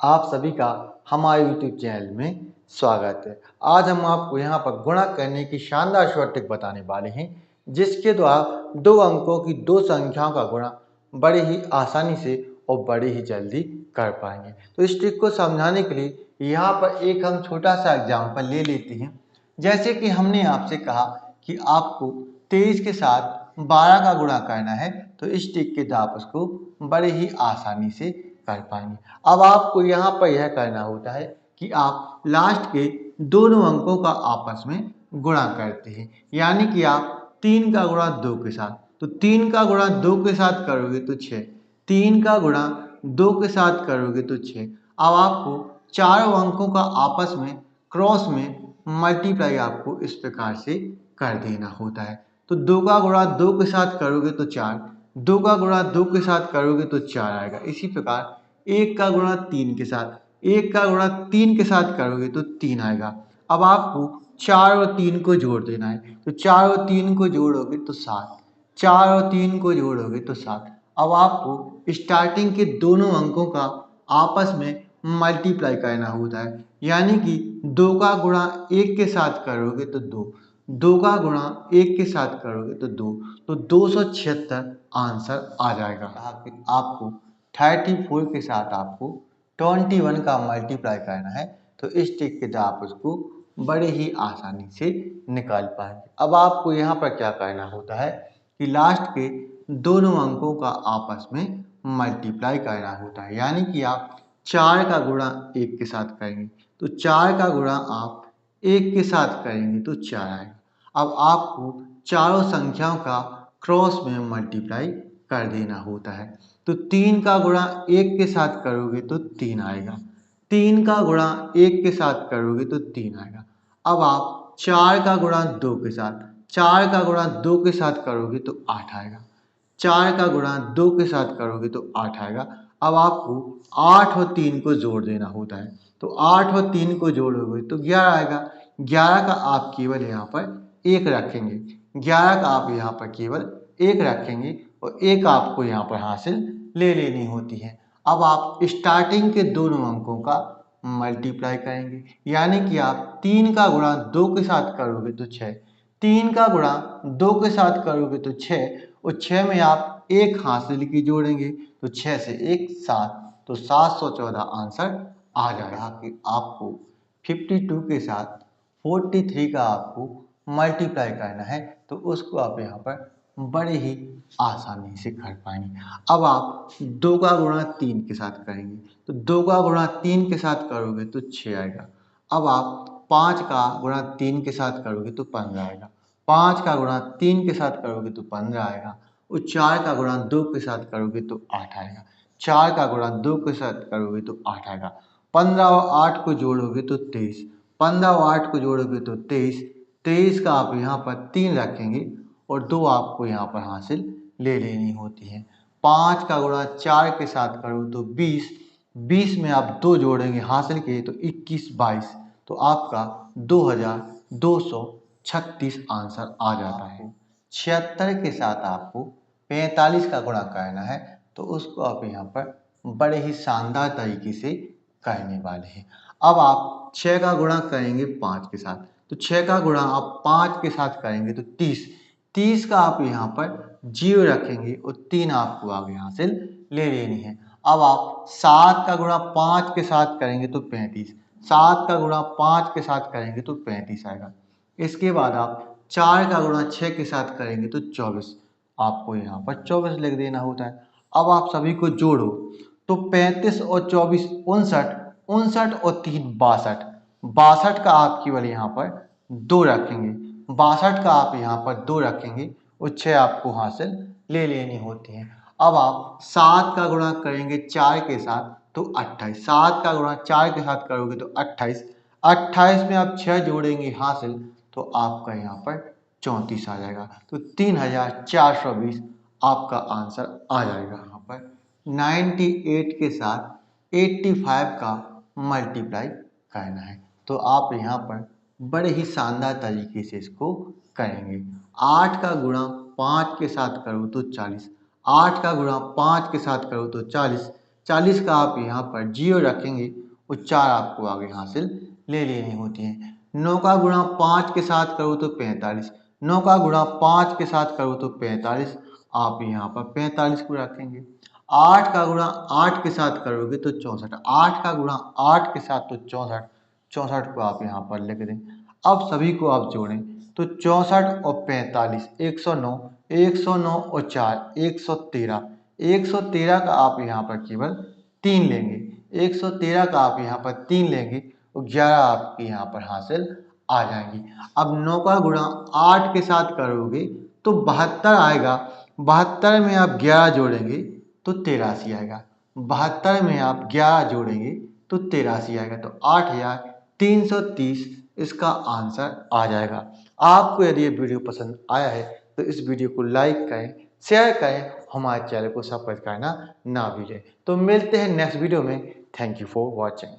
आप सभी का हमारे YouTube चैनल में स्वागत है। आज हम आपको यहाँ पर गुणा करने की शानदार शॉर्ट ट्रिक बताने वाले हैं, जिसके द्वारा दो अंकों की दो संख्याओं का गुणा बड़े ही आसानी से और बड़े ही जल्दी कर पाएंगे। तो इस ट्रिक को समझाने के लिए यहाँ पर एक हम छोटा सा एग्जाम्पल ले लेते हैं। जैसे कि हमने आपसे कहा कि आपको 23 के साथ 12 का गुणा करना है, तो इस ट्रिक के द्वारा आप उसको बड़े ही आसानी से कर पाएंगे। अब आपको यहाँ पर यह करना होता है कि आप लास्ट के दोनों अंकों का आपस में गुणा करते हैं, यानी कि आप 3 का गुणा 2 के साथ, तो 3 का गुणा 2 के साथ करोगे तो 6, 3 का गुणा 2 के साथ करोगे तो 6। अब आपको चारों अंकों का आपस में क्रॉस में मल्टीप्लाई आपको इस प्रकार से कर देना होता है। तो 2 का गुणा 2 के साथ करोगे तो 4, 2 का गुणा 2 के साथ करोगे तो 4 आएगा। इसी प्रकार 1 का गुणा 3 के साथ, 1 का गुणा 3 के साथ करोगे तो 3 आएगा। अब आपको 4 और 3 को जोड़ देना है, तो 4 और 3 को जोड़ोगे तो 7, 4 और 3 को जोड़ोगे तो 7। अब आपको स्टार्टिंग के दोनों अंकों का आपस में मल्टीप्लाई करना होता है, यानी कि 2 का गुणा 1 के साथ करोगे तो 2, 2 का गुणा 1 के साथ करोगे तो 2, तो 276 आंसर आ जाएगा। आपको 34 के साथ आपको 21 का मल्टीप्लाई करना है, तो इस ट्रिक के द्वारा आप उसको बड़े ही आसानी से निकाल पाएंगे। अब आपको यहाँ पर क्या करना होता है कि लास्ट के दोनों अंकों का आपस में मल्टीप्लाई करना होता है, यानी कि आप 4 का गुणा 1 के साथ करेंगे, तो 4 का गुणा आप 1 के साथ करेंगे तो 4 आएगा। अब आपको चारों संख्याओं का क्रॉस में मल्टीप्लाई कर देना होता है, तो 3 का गुणा 1 के साथ करोगे तो 3 आएगा, 3 का गुणा 1 के साथ करोगे तो 3 आएगा। अब आप 4 का गुणा 2 के साथ, 4 का गुणा 2 के साथ करोगे तो 8 आएगा, 4 का गुणा 2 के साथ करोगे तो 8 आएगा। अब आपको 8 और 3 को जोड़ देना होता है, तो 8 और 3 को जोड़ोगे तो 11 आएगा। 11 का आप केवल यहाँ पर 1 रखेंगे, 11 का आप यहाँ पर केवल 1 रखेंगे और 1 आपको यहाँ पर हासिल ले लेनी होती है। अब आप स्टार्टिंग के दोनों अंकों का मल्टीप्लाई करेंगे, यानी कि आप 3 का गुणा 2 के साथ करोगे तो 6, 3 का गुणा 2 के साथ करोगे तो 6, और 6 में आप 1 हासिल की जोड़ेंगे, तो 6 से 1 7, तो 714 आंसर आ जाएगा। कि आपको 52 के साथ 43 का आपको मल्टीप्लाई करना है, तो उसको आप यहाँ पर बड़े ही आसानी से कर पाएंगे। अब आप 2 का गुणा 3 के साथ करेंगे, तो 2 का गुणा 3 के साथ करोगे तो 6 आएगा। अब आप 5 का गुणा 3 के साथ करोगे तो 15 आएगा, 5 का गुणा 3 के साथ करोगे तो 15 आएगा, और 4 का गुणा 2 के साथ करोगे तो 8 आएगा, 4 का गुणा 2 के साथ करोगे तो 8 आएगा। 15 और 8 को जोड़ोगे तो 23, 15 और 8 को जोड़ोगे तो 23, 23 का आप यहाँ पर 3 रखेंगे और 2 आपको यहाँ पर हासिल ले लेनी होती है। 5 का गुणा 4 के साथ करो तो 20, 20 में आप 2 जोड़ेंगे हासिल किए तो 21 22, तो आपका 2236 आंसर आ जाता है। 76 के साथ आपको 45 का गुणा करना है, तो उसको आप यहाँ पर बड़े ही शानदार तरीके से करने वाले हैं। अब आप 6 का गुणा करेंगे 5 के साथ, तो 6 का गुणा आप 5 के साथ करेंगे तो 30, 30 का आप यहाँ पर 0 रखेंगे और 3 आपको आगे हासिल ले लेनी है। अब आप 7 का गुणा 5 के साथ करेंगे तो 35, 7 का गुणा 5 के साथ करेंगे तो 35 आएगा। इसके बाद आप 4 का गुणा 6 के साथ करेंगे तो 24, आपको यहाँ पर 24 लिख देना होता है। अब आप सभी को जोड़ो तो 35 और 24 59, 59 और 3 62, 62 का आप केवल यहाँ पर 2 रखेंगे, 62 का आप यहाँ पर 2 रखेंगे और 6 आपको हासिल ले लेनी होती है। अब आप 7 का गुणा करेंगे 4 के साथ तो 28, 7 का गुणा 4 के साथ करोगे तो 28, 28 में आप 6 जोड़ेंगे हासिल, तो आपका यहाँ पर 34 आ जाएगा, तो 3420 आपका आंसर आ जाएगा। यहाँ पर 98 के साथ 85 का मल्टीप्लाई करना है, तो आप यहाँ पर बड़े ही शानदार तरीके से इसको करेंगे। 8 का गुणा 5 के साथ करो तो 40, 8 का गुणा 5 के साथ करो तो 40, 40 का आप यहाँ पर 0 रखेंगे वो 4 आपको आगे हासिल ले लेनी होती हैं। 9 का गुणा 5 के साथ करो तो 45, 9 का गुणा 5 के साथ करो तो 45, आप यहाँ पर 45 को रखेंगे। 8 का गुणा 8 के साथ करोगे तो 64, 8 का गुणा 8 के साथ तो 64, 64 को आप यहाँ पर लिख दें। अब सभी को आप जोड़ें तो 64 और 45 109, 109 और 4 113, 113 का आप यहाँ पर केवल 3 लेंगे, 113 का आप यहाँ पर 3 लेंगे और 11 आपके यहाँ पर हासिल आ जाएंगी। अब 9 का गुणा 8 के साथ करोगे तो 72 आएगा, 72 में आप 11 जोड़ेंगे तो 83 आएगा, 72 में आप 11 जोड़ेंगे तो 83 आएगा, तो 8330 इसका आंसर आ जाएगा। आपको यदि ये वीडियो पसंद आया है तो इस वीडियो को लाइक करें, शेयर करें, हमारे चैनल को सब्सक्राइब करना ना भूलें। तो मिलते हैं नेक्स्ट वीडियो में। Thank you for watching.